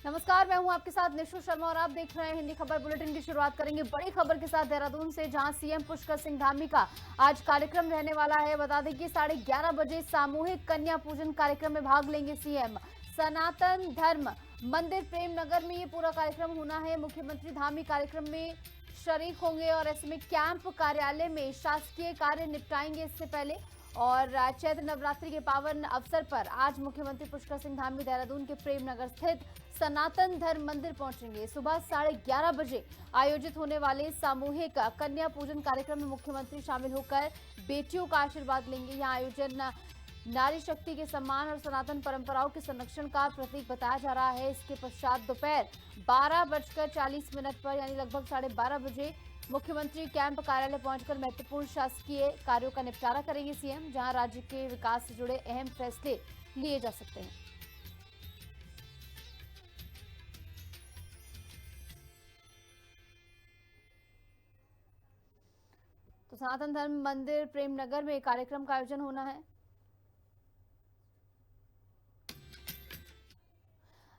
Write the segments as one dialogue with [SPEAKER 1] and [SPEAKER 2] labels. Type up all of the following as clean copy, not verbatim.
[SPEAKER 1] नमस्कार, मैं हूं आपके साथ निशु शर्मा और आप देख रहे हैं हिंदी खबर बुलेटिन की शुरुआत करेंगे बड़ी खबर के साथ देहरादून से, जहां सीएम पुष्कर सिंह धामी का आज कार्यक्रम रहने वाला है। बता दें कि 11:30 बजे सामूहिक कन्या पूजन कार्यक्रम में भाग लेंगे सीएम। सनातन धर्म मंदिर प्रेम नगर में ये पूरा कार्यक्रम होना है। मुख्यमंत्री धामी कार्यक्रम में शरीक होंगे और ऐसे में कैंप कार्यालय में शासकीय कार्य निपटाएंगे इससे पहले। और चैत्र नवरात्रि के पावन अवसर पर आज मुख्यमंत्री पुष्कर सिंह धामी देहरादून के प्रेम नगर स्थित सनातन धर्म मंदिर पहुंचेंगे। सुबह 11:30 बजे आयोजित होने वाले सामूहिक कन्या पूजन कार्यक्रम में मुख्यमंत्री शामिल होकर बेटियों का आशीर्वाद लेंगे। यहां आयोजन नारी शक्ति के सम्मान और सनातन परंपराओं के संरक्षण का प्रतीक बताया जा रहा है। इसके पश्चात दोपहर 12:40 पर यानी लगभग 12:30 बजे मुख्यमंत्री कैंप कार्यालय पहुंचकर महत्वपूर्ण शासकीय कार्यों का निपटारा करेंगे सीएम, जहां राज्य के विकास से जुड़े अहम फैसले लिए जा सकते हैं। तो सनातन धर्म मंदिर प्रेम नगर में कार्यक्रम का आयोजन होना है।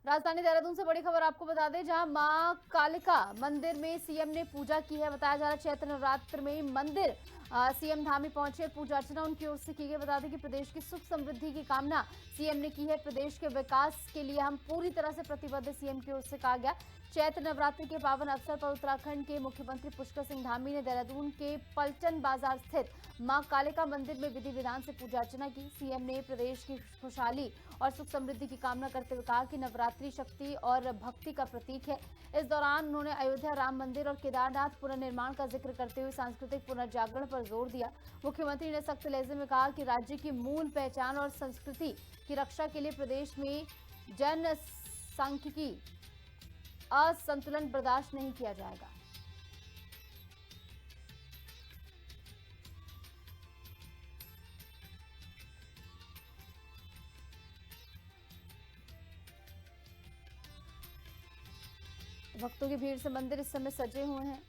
[SPEAKER 1] राजधानी देहरादून से बड़ी खबर आपको बता दें, जहां मां कालिका मंदिर में सीएम ने पूजा की है। बताया जा रहा है चैत्र नवरात्र में मंदिर सीएम धामी पहुंचे, पूजा अर्चना उनकी ओर से की गई। बता दें कि प्रदेश की सुख समृद्धि की कामना सीएम ने की है। प्रदेश के विकास के लिए हम पूरी तरह से प्रतिबद्ध, सीएम की ओर से कहा गया। चैत्र नवरात्रि के पावन अवसर पर उत्तराखंड के मुख्यमंत्री पुष्कर सिंह धामी ने देहरादून के पलटन बाजार स्थित मां कालिका मंदिर में विधि विधान से पूजा अर्चना की। सीएम ने प्रदेश की खुशहाली और सुख समृद्धि की कामना करते हुए कहा कि नवरात्रि शक्ति और भक्ति का प्रतीक है। इस दौरान उन्होंने अयोध्या राम मंदिर और केदारनाथ पुनर्निर्माण का जिक्र करते हुए सांस्कृतिक पुनर्जागरण पर जोर दिया। मुख्यमंत्री ने सख्त लहजे में कहा कि राज्य की मूल पहचान और संस्कृति की रक्षा के लिए प्रदेश में जनसांख्यिकी असंतुलन बर्दाश्त नहीं किया जाएगा। भक्तों की भीड़ से मंदिर इस समय सजे हुए हैं।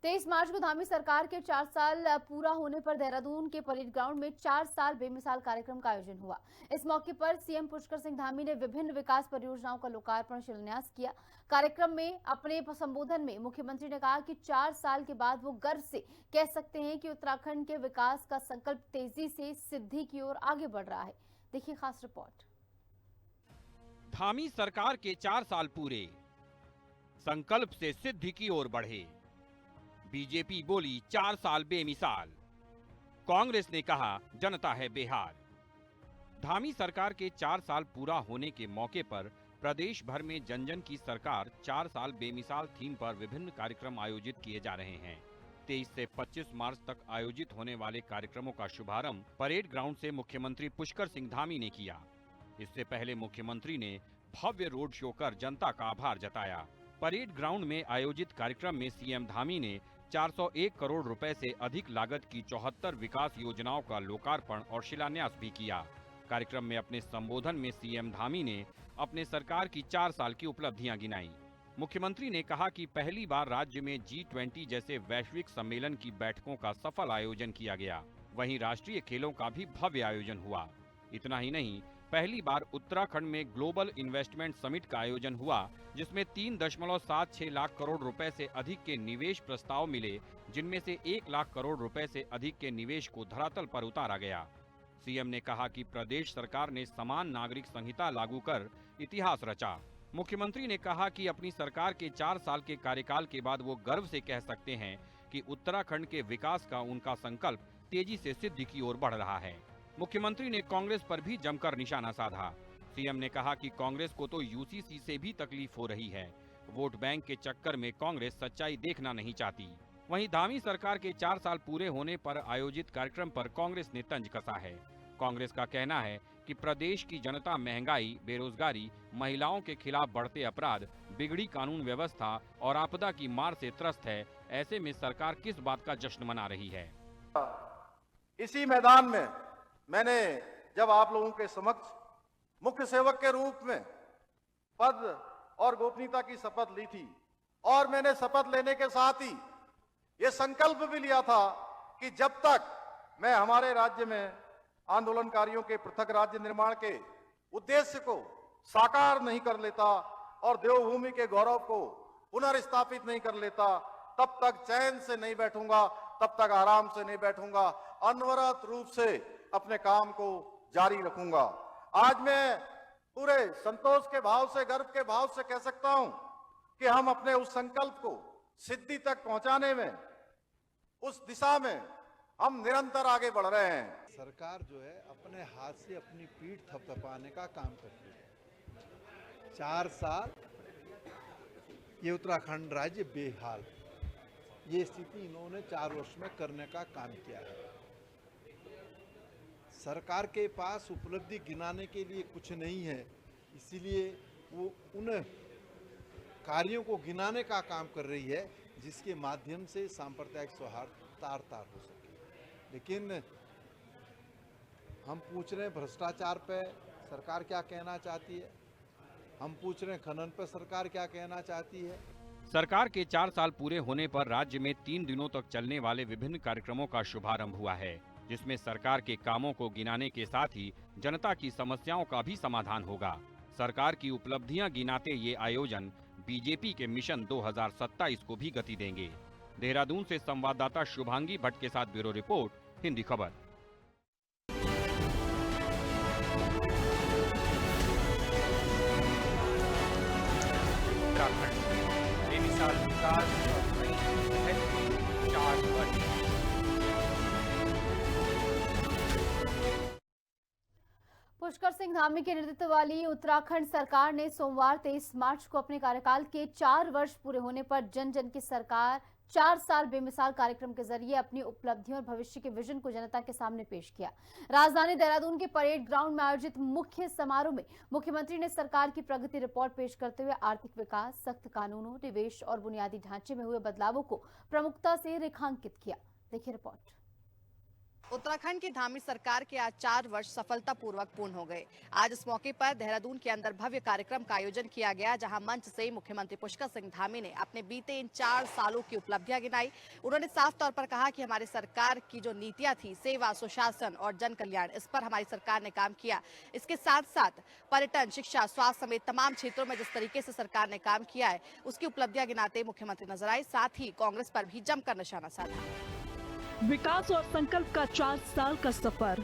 [SPEAKER 1] 23 मार्च को धामी सरकार के 4 साल पूरा होने पर देहरादून के परेड ग्राउंड में 4 साल बेमिसाल कार्यक्रम का आयोजन हुआ। इस मौके पर सीएम पुष्कर सिंह धामी ने विभिन्न विकास परियोजनाओं का लोकार्पण शिलान्यास किया। कार्यक्रम में अपने संबोधन में मुख्यमंत्री ने कहा कि 4 साल के बाद वो गर्व से कह सकते हैं कि उत्तराखंड के विकास का संकल्प तेजी से सिद्धि की ओर आगे बढ़ रहा है। देखिए खास रिपोर्ट।
[SPEAKER 2] धामी सरकार के 4 साल पूरे, संकल्प से सिद्धि की ओर बढ़े। बीजेपी बोली 4 साल बेमिसाल, कांग्रेस ने कहा जनता है बेहाल। धामी सरकार के 4 साल पूरा होने के मौके पर प्रदेश भर में जन जन की सरकार 4 साल बेमिसाल थीम पर विभिन्न कार्यक्रम आयोजित किए जा रहे हैं। 23 से 25 मार्च तक आयोजित होने वाले कार्यक्रमों का शुभारंभ परेड ग्राउंड से मुख्यमंत्री पुष्कर सिंह धामी ने किया। इससे पहले मुख्यमंत्री ने भव्य रोड शो कर जनता का आभार जताया। परेड ग्राउंड में आयोजित कार्यक्रम में सीएम धामी ने 401 करोड़ रुपए से अधिक लागत की 74 विकास योजनाओं का लोकार्पण और शिलान्यास भी किया। कार्यक्रम में अपने संबोधन में सीएम धामी ने अपने सरकार की 4 साल की उपलब्धियां गिनाई। मुख्यमंत्री ने कहा कि पहली बार राज्य में G20 जैसे वैश्विक सम्मेलन की बैठकों का सफल आयोजन किया गया। वहीं राष्ट्रीय खेलों का भी भव्य आयोजन हुआ। इतना ही नहीं, पहली बार उत्तराखंड में ग्लोबल इन्वेस्टमेंट समिट का आयोजन हुआ, जिसमें 3.76 लाख करोड़ रुपए से अधिक के निवेश प्रस्ताव मिले, जिनमें से 1 लाख करोड़ रुपए से अधिक के निवेश को धरातल पर उतारा गया। सीएम ने कहा कि प्रदेश सरकार ने समान नागरिक संहिता लागू कर इतिहास रचा। मुख्यमंत्री ने कहा कि अपनी सरकार के 4 साल के कार्यकाल के बाद वो गर्व से कह सकते हैं कि उत्तराखंड के विकास का उनका संकल्प तेजी से सिद्धि की ओर बढ़ रहा है। मुख्यमंत्री ने कांग्रेस पर भी जमकर निशाना साधा। सीएम ने कहा कि कांग्रेस को तो यूसीसी से भी तकलीफ हो रही है। वोट बैंक के चक्कर में कांग्रेस सच्चाई देखना नहीं चाहती। वहीं धामी सरकार के 4 साल पूरे होने पर आयोजित कार्यक्रम पर कांग्रेस ने तंज कसा है। कांग्रेस का कहना है कि प्रदेश की जनता महंगाई, बेरोजगारी, महिलाओं के खिलाफ बढ़ते अपराध, बिगड़ी कानून व्यवस्था और आपदा की मार से त्रस्त है। ऐसे में सरकार किस बात का जश्न मना रही है?
[SPEAKER 3] इसी मैदान में मैंने जब आप लोगों के समक्ष मुख्य सेवक के रूप में पद और गोपनीयता की शपथ ली थी, और मैंने शपथ लेने के साथ ही ये संकल्प भी लिया था कि जब तक मैं हमारे राज्य में आंदोलनकारियों के पृथक राज्य निर्माण के उद्देश्य को साकार नहीं कर लेता और देवभूमि के गौरव को पुनर्स्थापित नहीं कर लेता, तब तक चैन से नहीं बैठूंगा, तब तक आराम से नहीं बैठूंगा, अनवरत रूप से अपने काम को जारी रखूंगा। आज मैं पूरे संतोष के भाव से, गर्व के भाव से कह सकता हूं कि हम अपने उस संकल्प को सिद्धि तक पहुंचाने में, उस दिशा में हम निरंतर आगे बढ़ रहे हैं।
[SPEAKER 4] सरकार जो है अपने हाथ से अपनी पीठ थपथपाने का काम करती है। 4 साल ये उत्तराखंड राज्य बेहाल, ये स्थिति इन्होंने 4 वर्ष में करने का काम किया है। सरकार के पास उपलब्धि गिनाने के लिए कुछ नहीं है, इसीलिए वो उन कार्यों को गिनाने का काम कर रही है जिसके माध्यम से सांप्रदायिक सौहार्द तार हो सके। लेकिन हम पूछ रहे हैं भ्रष्टाचार पे सरकार क्या कहना चाहती है, हम पूछ रहे हैं खनन पे सरकार क्या कहना चाहती है।
[SPEAKER 2] सरकार के 4 साल पूरे होने पर राज्य में 3 दिनों तक चलने वाले विभिन्न कार्यक्रमों का शुभारंभ हुआ है, जिसमें सरकार के कामों को गिनाने के साथ ही जनता की समस्याओं का भी समाधान होगा। सरकार की उपलब्धियां गिनाते ये आयोजन बीजेपी के मिशन 2027 को भी गति देंगे। देहरादून से संवाददाता शुभांगी भट्ट के साथ ब्यूरो रिपोर्ट, हिंदी खबर। बेमिसाल विकास और नई पहल के 4 वर्ष।
[SPEAKER 1] पुष्कर सिंह धामी के नेतृत्व वाली उत्तराखंड सरकार ने सोमवार 23 मार्च को अपने कार्यकाल के 4 वर्ष पूरे होने पर जन जन की सरकार 4 साल बेमिसाल कार्यक्रम के जरिए अपनी उपलब्धियों और भविष्य के विजन को जनता के सामने पेश किया। राजधानी देहरादून के परेड ग्राउंड में आयोजित मुख्य समारोह में मुख्यमंत्री ने सरकार की प्रगति रिपोर्ट पेश करते हुए आर्थिक विकास, सख्त कानूनों, निवेश और बुनियादी ढांचे में हुए बदलावों को प्रमुखता से रेखांकित किया। देखिए रिपोर्ट।
[SPEAKER 5] उत्तराखंड की धामी सरकार के आज 4 वर्ष सफलतापूर्वक पूर्ण हो गए। आज इस मौके पर देहरादून के अंदर भव्य कार्यक्रम का आयोजन किया गया, जहां मंच से मुख्यमंत्री पुष्कर सिंह धामी ने अपने बीते इन 4 सालों की उपलब्धियां गिनाई। उन्होंने साफ तौर पर कहा कि हमारी सरकार की जो नीतियां थी, सेवा, सुशासन और जन कल्याण, इस पर हमारी सरकार ने काम किया। इसके साथ साथ पर्यटन, शिक्षा, स्वास्थ्य समेत तमाम क्षेत्रों में जिस तरीके से सरकार ने काम किया है, उसकी उपलब्धियां गिनाते मुख्यमंत्री नजर आए। साथ ही कांग्रेस पर भी जमकर निशाना साधा।
[SPEAKER 6] विकास और संकल्प का 4 साल का सफर।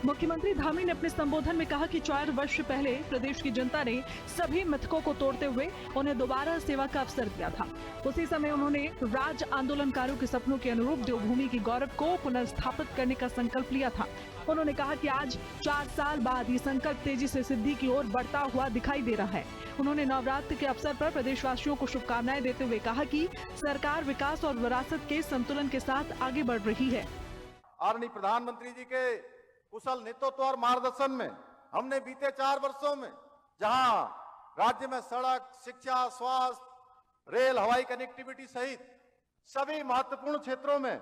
[SPEAKER 6] मुख्यमंत्री धामी ने अपने संबोधन में कहा कि 4 वर्ष पहले प्रदेश की जनता ने सभी मिथकों को तोड़ते हुए उन्हें दोबारा सेवा का अवसर दिया था। उसी समय उन्होंने राज आंदोलनकारियों के सपनों के अनुरूप देवभूमि की गौरव को पुनर्स्थापित करने का संकल्प लिया था। उन्होंने कहा कि आज 4 साल बाद ये संकल्प तेजी से सिद्धि की ओर बढ़ता हुआ दिखाई दे रहा है। उन्होंने नवरात्र के अवसर पर प्रदेशवासियों को शुभकामनाएं देते हुए कहा कि सरकार विकास और विरासत के संतुलन के साथ आगे बढ़ रही है।
[SPEAKER 3] आदरणीय प्रधानमंत्री जी के कुशल नेतृत्व और मार्गदर्शन में हमने बीते 4 वर्षों में जहां राज्य में सड़क, शिक्षा, स्वास्थ्य, रेल, हवाई कनेक्टिविटी सहित सभी महत्वपूर्ण क्षेत्रों में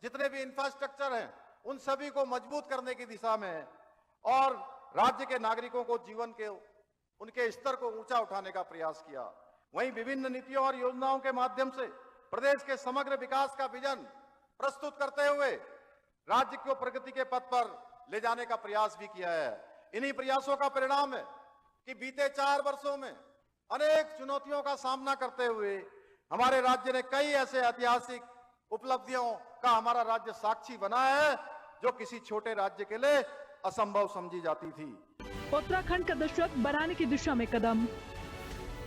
[SPEAKER 3] जितने भी इंफ्रास्ट्रक्चर हैं, उन सभी को मजबूत करने की दिशा में और राज्य के नागरिकों को जीवन के उनके स्तर को ऊंचा उठाने का प्रयास किया। वहीं विभिन्न नीतियों और योजनाओं के माध्यम से प्रदेश के समग्र विकास का विजन प्रस्तुत करते हुए राज्य को प्रगति के पथ पर ले जाने का प्रयास भी किया है। इन्हीं प्रयासों का परिणाम है कि बीते 4 वर्षों में अनेक चुनौतियों का सामना करते हुए हमारे राज्य ने कई ऐसे ऐतिहासिक उपलब्धियों का हमारा राज्य साक्षी बना है, जो किसी छोटे राज्य के लिए असंभव समझी जाती थी।
[SPEAKER 6] उत्तराखंड का दशक बनाने की दिशा में कदम।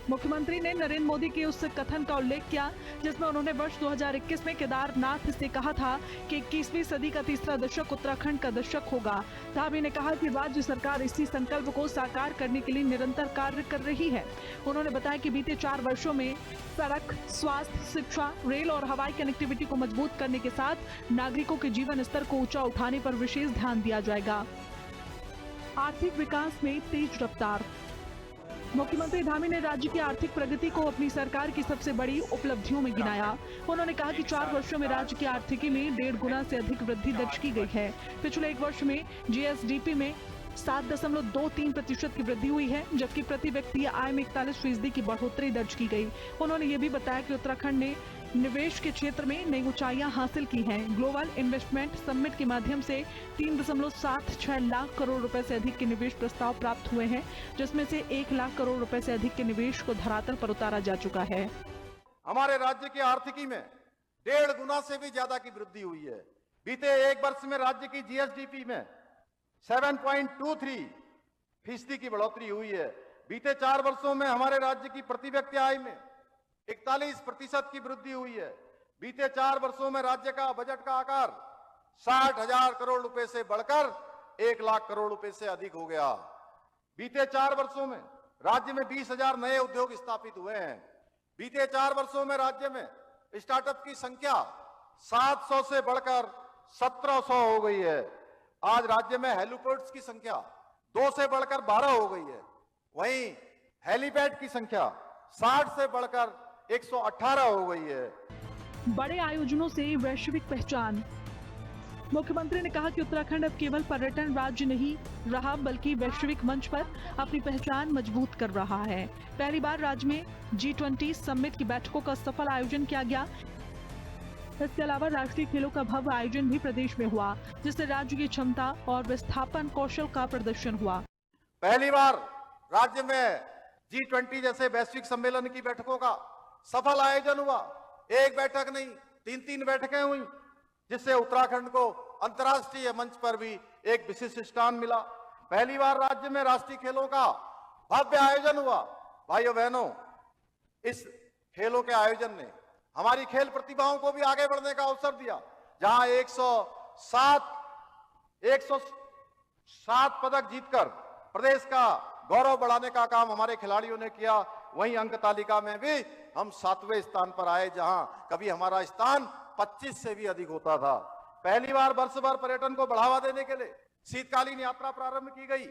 [SPEAKER 6] मुख्यमंत्री ने नरेंद्र मोदी के उस कथन का उल्लेख किया जिसमें उन्होंने वर्ष 2021 में केदारनाथ से कहा था कि 21वीं सदी का तीसरा दशक उत्तराखंड का दशक होगा। धामी ने कहा कि राज्य सरकार इसी संकल्प को साकार करने के लिए निरंतर कार्य कर रही है। उन्होंने बताया कि बीते 4 वर्षों में सड़क, स्वास्थ्य, शिक्षा, रेल और हवाई कनेक्टिविटी को मजबूत करने के साथ नागरिकों के जीवन स्तर को ऊंचा उठाने पर विशेष ध्यान दिया जाएगा। आर्थिक विकास में तेज रफ्तार। मुख्यमंत्री धामी ने राज्य की आर्थिक प्रगति को अपनी सरकार की सबसे बड़ी उपलब्धियों में गिनाया। उन्होंने कहा कि 4 वर्षों में राज्य की आर्थिकी में 1.5 गुना से अधिक वृद्धि दर्ज की गई है। पिछले 1 वर्ष में जीएसडीपी में 7.23% की वृद्धि हुई है, जबकि प्रति व्यक्ति आय में 41% की बढ़ोतरी दर्ज की गई। उन्होंने ये भी बताया कि उत्तराखंड ने निवेश के क्षेत्र में नई ऊंचाइयां हासिल की हैं। ग्लोबल इन्वेस्टमेंट समिट के माध्यम से 3.76 लाख करोड़ रुपए से अधिक के निवेश प्रस्ताव प्राप्त हुए हैं, जिसमें से 1 लाख करोड़ रुपए से अधिक के निवेश को धरातल पर उतारा जा चुका है।
[SPEAKER 3] हमारे राज्य की आर्थिकी में 1.5 गुना से भी ज्यादा की वृद्धि हुई है। बीते एक वर्ष में राज्य की जीएसडीपी में 7.23% की बढ़ोतरी हुई है। बीते 4 वर्षों में हमारे राज्य की प्रति व्यक्ति आय में 41% की वृद्धि हुई है। बीते 4 वर्षों में राज्य का बजट का आकार 60,000 करोड़ रुपए से बढ़कर 1 लाख करोड़ रुपए से अधिक हो गया। बीते 4 वर्षों में राज्य में 20,000 नए उद्योग स्थापित हुए हैं। बीते 4 वर्षों में राज्य में स्टार्टअप की संख्या 700 से बढ़कर 1700 हो गई है। आज राज्य में हेलीपोर्ट्स की संख्या 2 से बढ़कर 12 हो गई है। वहीं हेलीपैड की संख्या 60 से बढ़कर 118 हो गई है।
[SPEAKER 6] बड़े आयोजनों से वैश्विक पहचान। मुख्यमंत्री ने कहा कि उत्तराखंड अब केवल पर्यटन राज्य नहीं रहा, बल्कि वैश्विक मंच पर अपनी पहचान मजबूत कर रहा है। पहली बार राज्य में G20 समिट की बैठकों का सफल आयोजन किया गया। इसके अलावा राष्ट्रीय खेलों का भव्य आयोजन भी प्रदेश में हुआ, जिससे राज्य की क्षमता और विस्थापन कौशल का प्रदर्शन हुआ।
[SPEAKER 3] पहली बार राज्य में G20 जैसे वैश्विक सम्मेलन की बैठकों का सफल आयोजन हुआ। एक बैठक नहीं, 3 बैठकें हुई, जिससे उत्तराखंड को अंतर्राष्ट्रीय मंच पर भी एक विशिष्ट स्थान मिला। पहली बार राज्य में राष्ट्रीय खेलों का भव्य आयोजन हुआ। भाइयों बहनों, इस खेलों के आयोजन ने हमारी खेल प्रतिभाओं को भी आगे बढ़ने का अवसर दिया। जहां 107 पदक जीतकर प्रदेश का गौरव बढ़ाने का काम हमारे खिलाड़ियों ने किया, वहीं अंक तालिका में भी हम 7वें स्थान पर आए, जहां कभी हमारा स्थान 25 से भी अधिक होता था। पहली बार वर्ष भर पर्यटन को बढ़ावा देने के लिए शीतकालीन यात्रा प्रारंभ की गई।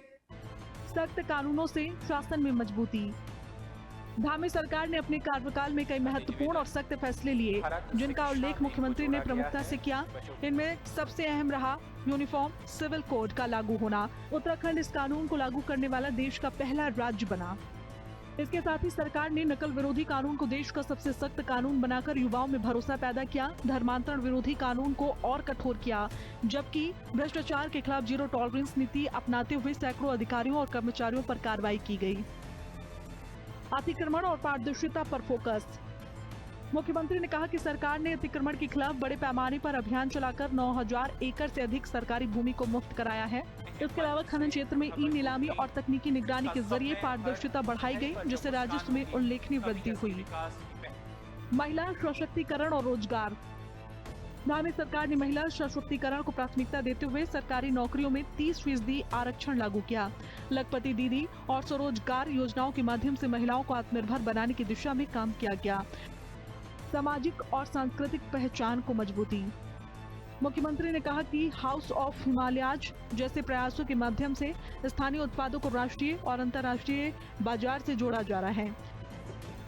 [SPEAKER 6] सख्त कानूनों से शासन में मजबूती। धामी सरकार ने अपने कार्यकाल में कई महत्वपूर्ण और सख्त फैसले लिए, जिनका उल्लेख मुख्यमंत्री ने प्रमुखता से किया। इनमें सबसे अहम रहा यूनिफॉर्म सिविल कोड का लागू होना। उत्तराखंड इस कानून को लागू करने वाला देश का पहला राज्य बना। इसके साथ ही सरकार ने नकल विरोधी कानून को देश का सबसे सख्त कानून बनाकर युवाओं में भरोसा पैदा किया। धर्मांतरण विरोधी कानून को और कठोर किया, जबकि भ्रष्टाचार के खिलाफ जीरो टॉलरेंस नीति अपनाते हुए सैकड़ों अधिकारियों और कर्मचारियों पर कार्रवाई की गई। अतिक्रमण और पारदर्शिता पर फोकस। मुख्यमंत्री ने कहा कि सरकार ने अतिक्रमण के खिलाफ बड़े पैमाने पर अभियान चलाकर 9,000 एकड़ से अधिक सरकारी भूमि को मुक्त कराया है। इसके अलावा खनन क्षेत्र में ई नीलामी और तकनीकी निगरानी के जरिए पारदर्शिता बढ़ाई गई, जिससे राजस्व में उल्लेखनीय वृद्धि हुई। महिला सशक्तिकरण और रोजगार। धामी सरकार ने महिला सशक्तिकरण को प्राथमिकता देते हुए सरकारी नौकरियों में 30% आरक्षण लागू किया। लखपति दीदी और स्वरोजगार योजनाओं के माध्यम से महिलाओं को आत्मनिर्भर बनाने की दिशा में काम किया गया। सामाजिक और सांस्कृतिक पहचान को मजबूती। मुख्यमंत्री ने कहा कि हाउस ऑफ हिमालयाज जैसे प्रयासों के माध्यम से स्थानीय उत्पादों को राष्ट्रीय और अंतर्राष्ट्रीय बाजार से जोड़ा जा रहा है।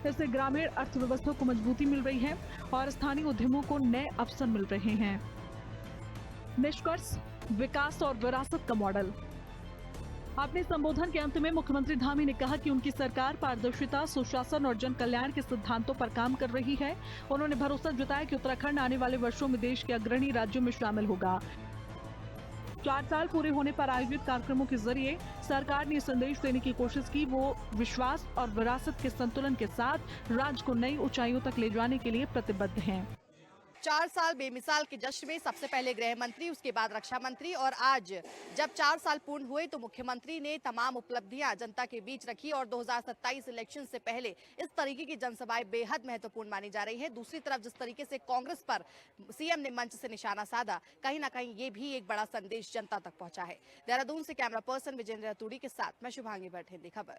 [SPEAKER 6] इससे ग्रामीण अर्थव्यवस्था को मजबूती मिल रही है और स्थानीय उद्यमों को नए अवसर मिल रहे हैं। निष्कर्ष, विकास और विरासत का मॉडल। अपने संबोधन के अंत में मुख्यमंत्री धामी ने कहा कि उनकी सरकार पारदर्शिता, सुशासन और जन कल्याण के सिद्धांतों पर काम कर रही है। उन्होंने भरोसा जताया कि उत्तराखंड आने वाले वर्षों में देश के अग्रणी राज्यों में शामिल होगा। 4 साल पूरे होने पर आयोजित कार्यक्रमों के जरिए सरकार ने संदेश देने की कोशिश की वो विश्वास और विरासत के संतुलन के साथ राज्य को नई ऊंचाइयों तक ले जाने के लिए प्रतिबद्ध हैं।
[SPEAKER 5] 4 साल बेमिसाल के जश्न में सबसे पहले गृह मंत्री, उसके बाद रक्षा मंत्री और आज जब 4 साल पूर्ण हुए तो मुख्यमंत्री ने तमाम उपलब्धियां जनता के बीच रखी और 2027 इलेक्शन से पहले इस तरीके की जनसभाएं बेहद महत्वपूर्ण मानी जा रही है। दूसरी तरफ जिस तरीके से कांग्रेस पर सीएम ने मंच से निशाना साधा, कहीं ना कहीं ये भी एक बड़ा संदेश जनता तक पहुंचा है। देहरादून से कैमरा पर्सन विजेंद्र तुड़ी के साथ मैं शुभांगी भट्ट, हिंदी खबर।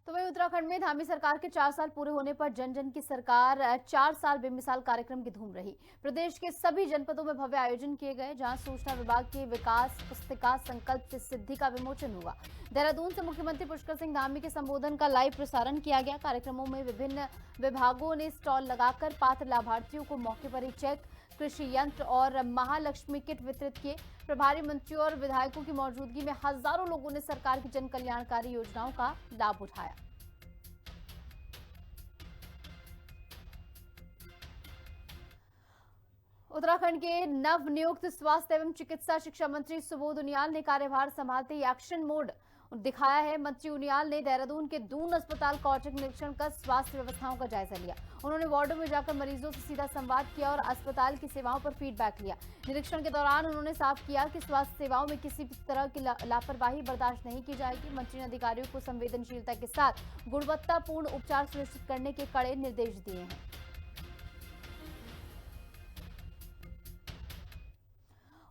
[SPEAKER 1] तो वहीं उत्तराखंड में धामी सरकार के 4 साल पूरे होने पर जन जन की सरकार 4 साल बेमिसाल कार्यक्रम की धूम रही। प्रदेश के सभी जनपदों में भव्य आयोजन किए गए, जहां सूचना विभाग के विकास पुस्तिका संकल्प से सिद्धि का विमोचन हुआ। देहरादून से मुख्यमंत्री पुष्कर सिंह धामी के संबोधन का लाइव प्रसारण किया गया। कार्यक्रमों में विभिन्न विभागों ने स्टॉल लगाकर पात्र लाभार्थियों को मौके पर ही चेक, कृषि यंत्र और महालक्ष्मी किट वितरित किए। प्रभारी मंत्रियों और विधायकों की मौजूदगी में हजारों लोगों ने सरकार की जन कल्याणकारी योजनाओं का लाभ उठाया। उत्तराखंड के नव नियुक्त स्वास्थ्य एवं चिकित्सा शिक्षा मंत्री सुबोध उनियाल ने कार्यभार संभालते ही एक्शन मोड दिखाया है। मंत्री उनियाल ने देहरादून के दून अस्पताल का औचक निरीक्षण कर स्वास्थ्य व्यवस्थाओं का जायजा लिया। उन्होंने वार्डों में जाकर मरीजों से सीधा संवाद किया और अस्पताल की सेवाओं पर फीडबैक लिया। निरीक्षण के दौरान उन्होंने साफ किया कि स्वास्थ्य सेवाओं में किसी भी तरह की लापरवाही बर्दाश्त नहीं की जाएगी। मंत्री ने अधिकारियों को संवेदनशीलता के साथ गुणवत्तापूर्ण उपचार सुनिश्चित करने के कड़े निर्देश दिए हैं।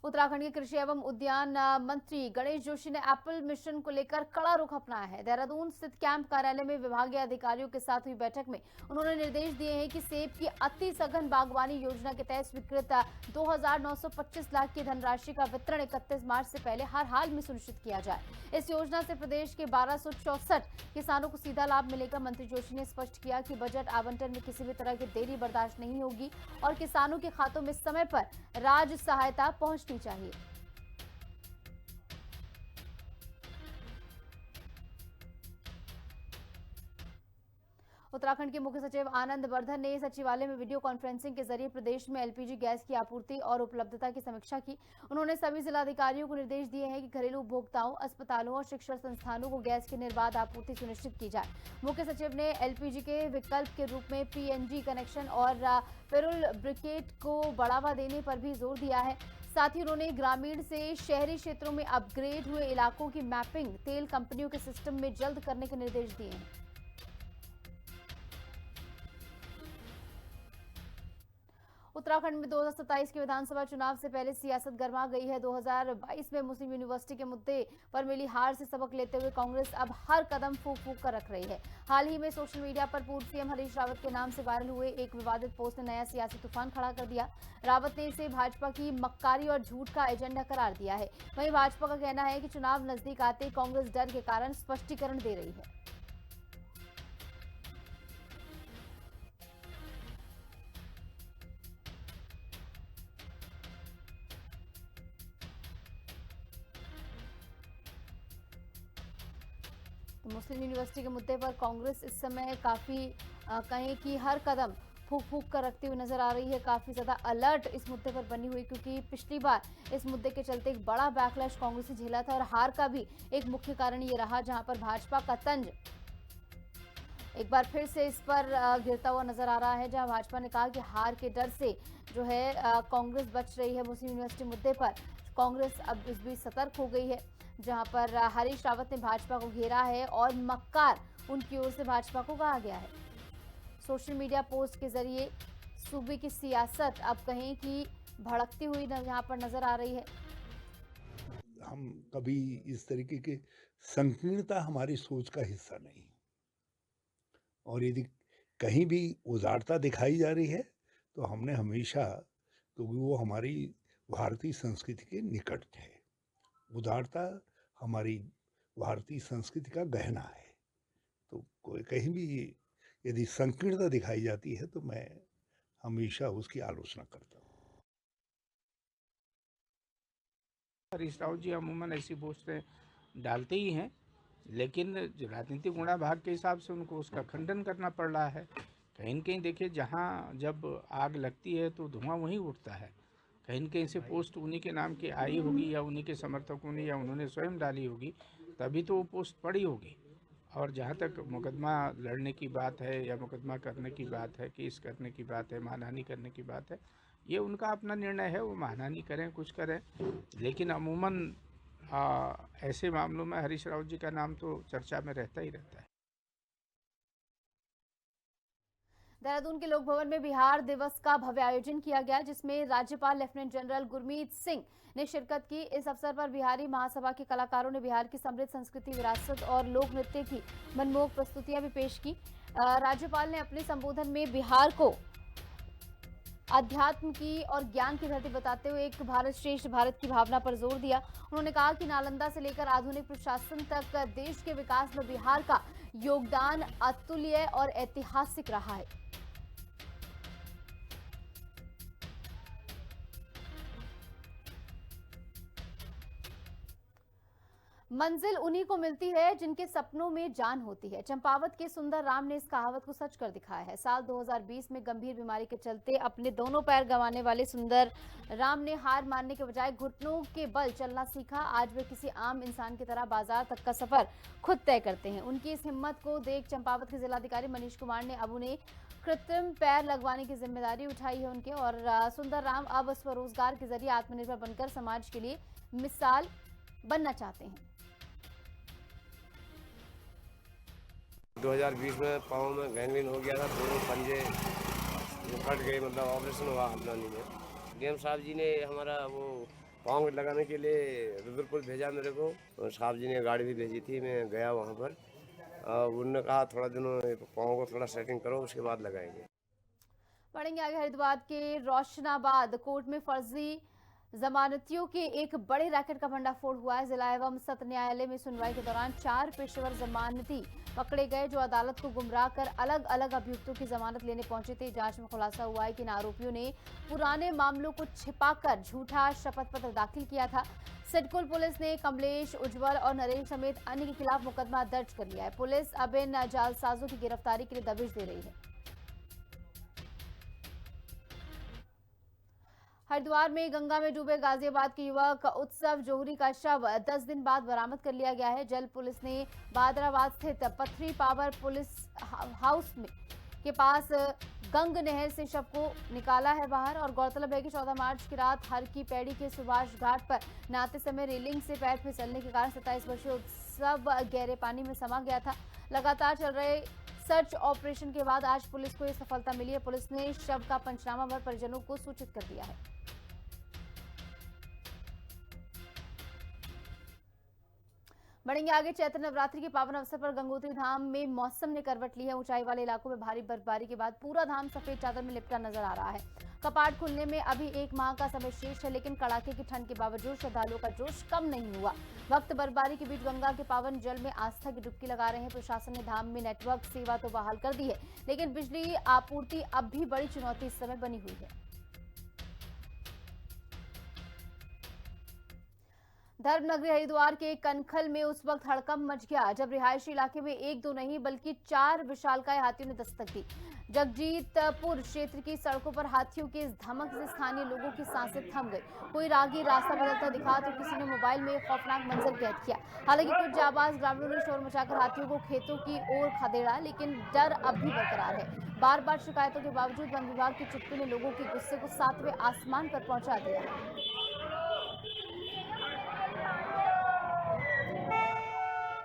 [SPEAKER 1] उत्तराखंड के कृषि एवं उद्यान मंत्री गणेश जोशी ने एप्पल मिशन को लेकर कड़ा रुख अपनाया है। देहरादून स्थित कैंप कार्यालय में विभागीय अधिकारियों के साथ हुई बैठक में उन्होंने निर्देश दिए हैं कि सेब की अति सघन बागवानी योजना के तहत स्वीकृत 2,925 लाख की धनराशि का वितरण 31 मार्च से पहले हर हाल में सुनिश्चित किया जाए। इस योजना से प्रदेश के 1264 किसानों को सीधा लाभ मिलेगा। मंत्री जोशी ने स्पष्ट किया कि बजट आवंटन में किसी भी तरह की देरी बर्दाश्त नहीं होगी और किसानों के खातों में समय पर राज्य सहायता पहुंचनी चाहिए। उत्तराखंड के मुख्य सचिव आनंद वर्धन ने सचिवालय में वीडियो कॉन्फ्रेंसिंग के जरिए प्रदेश में एलपीजी गैस की आपूर्ति और उपलब्धता की समीक्षा की। उन्होंने सभी जिलाधिकारियों को निर्देश दिए हैं कि घरेलू उपभोक्ताओं, अस्पतालों और शिक्षण संस्थानों को गैस की निर्बाध आपूर्ति सुनिश्चित की जाए। मुख्य सचिव ने एलपीजी के विकल्प के रूप में पीएनजी कनेक्शन और पेरोल ब्रिकेट को बढ़ावा देने पर भी जोर दिया है। साथ ही उन्होंने ग्रामीण से शहरी क्षेत्रों में अपग्रेड हुए इलाकों की मैपिंग तेल कंपनियों के सिस्टम में जल्द करने के निर्देश दिए हैं। उत्तराखंड में 2027 के विधानसभा चुनाव से पहले सियासत गर्मा गई है। 2022 में मुस्लिम यूनिवर्सिटी के मुद्दे पर मिली हार से सबक लेते हुए कांग्रेस अब हर कदम फूंक फूंक कर रख रही है। हाल ही में सोशल मीडिया पर पूर्व सीएम हरीश रावत के नाम से वायरल हुए एक विवादित पोस्ट ने नया सियासी तूफान खड़ा कर दिया। रावत ने इसे भाजपा की मक्कारी और झूठ का एजेंडा करार दिया है। वहीं भाजपा का कहना है कि चुनाव नजदीक आते कांग्रेस डर के कारण स्पष्टीकरण दे रही है। मुस्लिम यूनिवर्सिटी के मुद्दे पर कांग्रेस इस समय काफी कहें कि हर कदम फूंक फूंक कर रखती हुई नजर आ रही है। काफी ज्यादा अलर्ट इस मुद्दे पर बनी हुई, क्योंकि पिछली बार इस मुद्दे के चलते एक बड़ा बैकलैश कांग्रेस ने झेला था और हार का भी एक मुख्य कारण ये रहा, जहां पर भाजपा का तंज एक बार फिर से इस पर गिरता हुआ नजर आ रहा है। जहां भाजपा ने कहा कि हार के डर से जो है कांग्रेस बच रही है। मुस्लिम यूनिवर्सिटी मुद्दे पर कांग्रेस अब इस बीच सतर्क हो गई है, जहां पर हरीश रावत ने भाजपा को घेरा है और मक्कार उनकी ओर से भाजपा को कहा गया है। सोशल मीडिया पोस्ट के जरिए सूबे की सियासत अब कहें कि भड़कती हुई यहाँ पर नजर आ रही है।
[SPEAKER 7] हम कभी इस तरीके के संकीर्णता हमारी सोच का हिस्सा नहीं, और यदि कहीं भी उदारता दिखाई जा रही है तो हमने हमेशा, क्योंकि वो हमारी भारतीय संस्कृति के निकट है, उदारता हमारी भारतीय संस्कृति का गहना है, तो कोई कहीं भी यदि संकीर्णता दिखाई जाती है तो मैं हमेशा उसकी आलोचना करता हूँ।
[SPEAKER 8] हरीश रावत जी अमूमन ऐसी पोस्टें डालते ही हैं, लेकिन राजनीतिक गुणाभाग के हिसाब से उनको उसका खंडन करना पड़ रहा है। कहीं न कहीं देखिए, जहाँ जब आग लगती है तो धुआं वहीं उठता है। कहीं न कहीं से पोस्ट उन्हीं के नाम की आई होगी या उन्हीं के समर्थकों ने या उन्होंने स्वयं डाली होगी, तभी तो वो पोस्ट पड़ी होगी। और जहाँ तक मुकदमा लड़ने की बात है या मुकदमा करने की बात है, केस करने की बात है, मानहानि करने की बात है, ये उनका अपना निर्णय है, वो मानहानि करें, कुछ करें। लेकिन अमूमन ऐसे मामलों में हरीश रावत जी का नाम तो चर्चा में रहता ही रहता है।
[SPEAKER 1] देहरादून के लोक भवन में बिहार दिवस का भव्य आयोजन किया गया, जिसमें राज्यपाल लेफ्टिनेंट जनरल गुरमीत सिंह ने शिरकत की। इस अवसर पर बिहारी महासभा के कलाकारों ने बिहार की समृद्ध संस्कृति, विरासत और लोक नृत्य की मनमोहक प्रस्तुतियां भी पेश की। राज्यपाल ने अपने संबोधन में बिहार को अध्यात्म की और ज्ञान की धरती बताते हुए एक भारत श्रेष्ठ भारत की भावना पर जोर दिया। उन्होंने कहा कि नालंदा से लेकर आधुनिक प्रशासन तक देश के विकास में बिहार का योगदान अतुल्य और ऐतिहासिक रहा है। मंजिल उन्हीं को मिलती है जिनके सपनों में जान होती है। चंपावत के सुंदर राम ने इस कहावत को सच कर दिखाया है। साल 2020 में गंभीर बीमारी के चलते अपने दोनों पैर गंवाने वाले सुंदर राम ने हार मानने के बजाय घुटनों के बल चलना सीखा। आज वे किसी आम इंसान की तरह बाजार तक का सफर खुद तय करते हैं। उनकी इस हिम्मत को देख चंपावत के जिलाधिकारी मनीष कुमार ने अब उन्हें कृत्रिम पैर लगवाने की जिम्मेदारी उठाई है उनके, और सुंदर राम अब स्वरोजगार के जरिए आत्मनिर्भर बनकर समाज के लिए मिसाल बनना चाहते हैं।
[SPEAKER 9] 2020 में पाँव में गैंग्रीन हो गया था, दोनों पंजे कट गए, मतलब ऑपरेशन हुआ हमदानी में। डीएम साहब जी ने हमारा वो पाँव लगाने के लिए रुद्रपुर भेजा मेरे को, और साहब जी ने गाड़ी भी भेजी थी, मैं गया वहाँ पर। उन्होंने कहा थोड़ा दिनों पाँव को थोड़ा सेटिंग करो, उसके बाद लगाएंगे।
[SPEAKER 1] बढ़ेंगे आगे। हरिद्वार के रोशनाबाद कोर्ट में फर्जी जमानतियों के एक बड़े रैकेट का भंडाफोड़ हुआ है। जिला एवं सत्र न्यायालय में सुनवाई के दौरान 4 पेशेवर जमानती पकड़े गए जो अदालत को गुमराह कर अलग अलग अभियुक्तों की जमानत लेने पहुंचे थे। जांच में खुलासा हुआ है कि इन आरोपियों ने पुराने मामलों को छिपाकर झूठा शपथ पत्र दाखिल किया था। सिडकुल पुलिस ने कमलेश, उज्जवल और नरेश समेत अन्य के खिलाफ मुकदमा दर्ज कर लिया है। पुलिस अब इन जालसाजों की गिरफ्तारी के लिए दबिश दे रही है। हरिद्वार में गंगा में डूबे गाजियाबाद के युवक उत्सव जोहरी का शव 10 दिन बाद बरामद कर लिया गया है। जल पुलिस ने बादराबाद स्थित पथरी पावर पुलिस हाउस में के पास गंग नहर से शव को निकाला है बाहर। और गौरतलब है कि 14 मार्च की रात हर की पैड़ी के सुभाष घाट पर नहाते समय रेलिंग से पैर फिसलने के कारण 27 वर्षीय उत्सव गहरे पानी में समा गया था। लगातार चल रहे सर्च ऑपरेशन के बाद आज पुलिस को यह सफलता मिली है। पुलिस ने शव का पंचनामा कर परिजनों को सूचित कर दिया है। बढ़ेंगे आगे। चैत्र नवरात्रि के पावन अवसर पर गंगोत्री धाम में मौसम ने करवट ली है। ऊंचाई वाले इलाकों में भारी बर्फबारी के बाद पूरा धाम सफेद चादर में लिपटा नजर आ रहा है। कपाट खुलने में अभी 1 माह का समय शेष है, लेकिन कड़ाके की ठंड के बावजूद श्रद्धालुओं का जोश कम नहीं हुआ। वक्त बर्फबारी के बीच गंगा के पावन जल में आस्था की डुबकी लगा रहे हैं। प्रशासन ने धाम में नेटवर्क सेवा तो बहाल कर दी है, लेकिन बिजली आपूर्ति अब भी बड़ी चुनौती इस समय बनी हुई है। धर्मनगरी हरिद्वार के कनखल में उस वक्त हड़कंप मच गया जब रिहायशी इलाके में 1-2 नहीं बल्कि 4 विशालकाय हाथियों ने दस्तक दी। जगजीतपुर क्षेत्र की सड़कों पर हाथियों के इस धमक से स्थानीय लोगों की सांसें थम गई। कोई राहगीर रास्ता बदलता दिखा तो किसी ने मोबाइल में खौफनाक मंजर कैद किया। हालांकि कुछ जाबाज ग्रामीणों ने शोर मचाकर हाथियों को खेतों की ओर खदेड़ा, लेकिन डर अब भी बरकरार है। बार बार शिकायतों के बावजूद वन विभाग की चुप्पी ने लोगों के गुस्से को 7वें आसमान पर पहुंचा दिया है।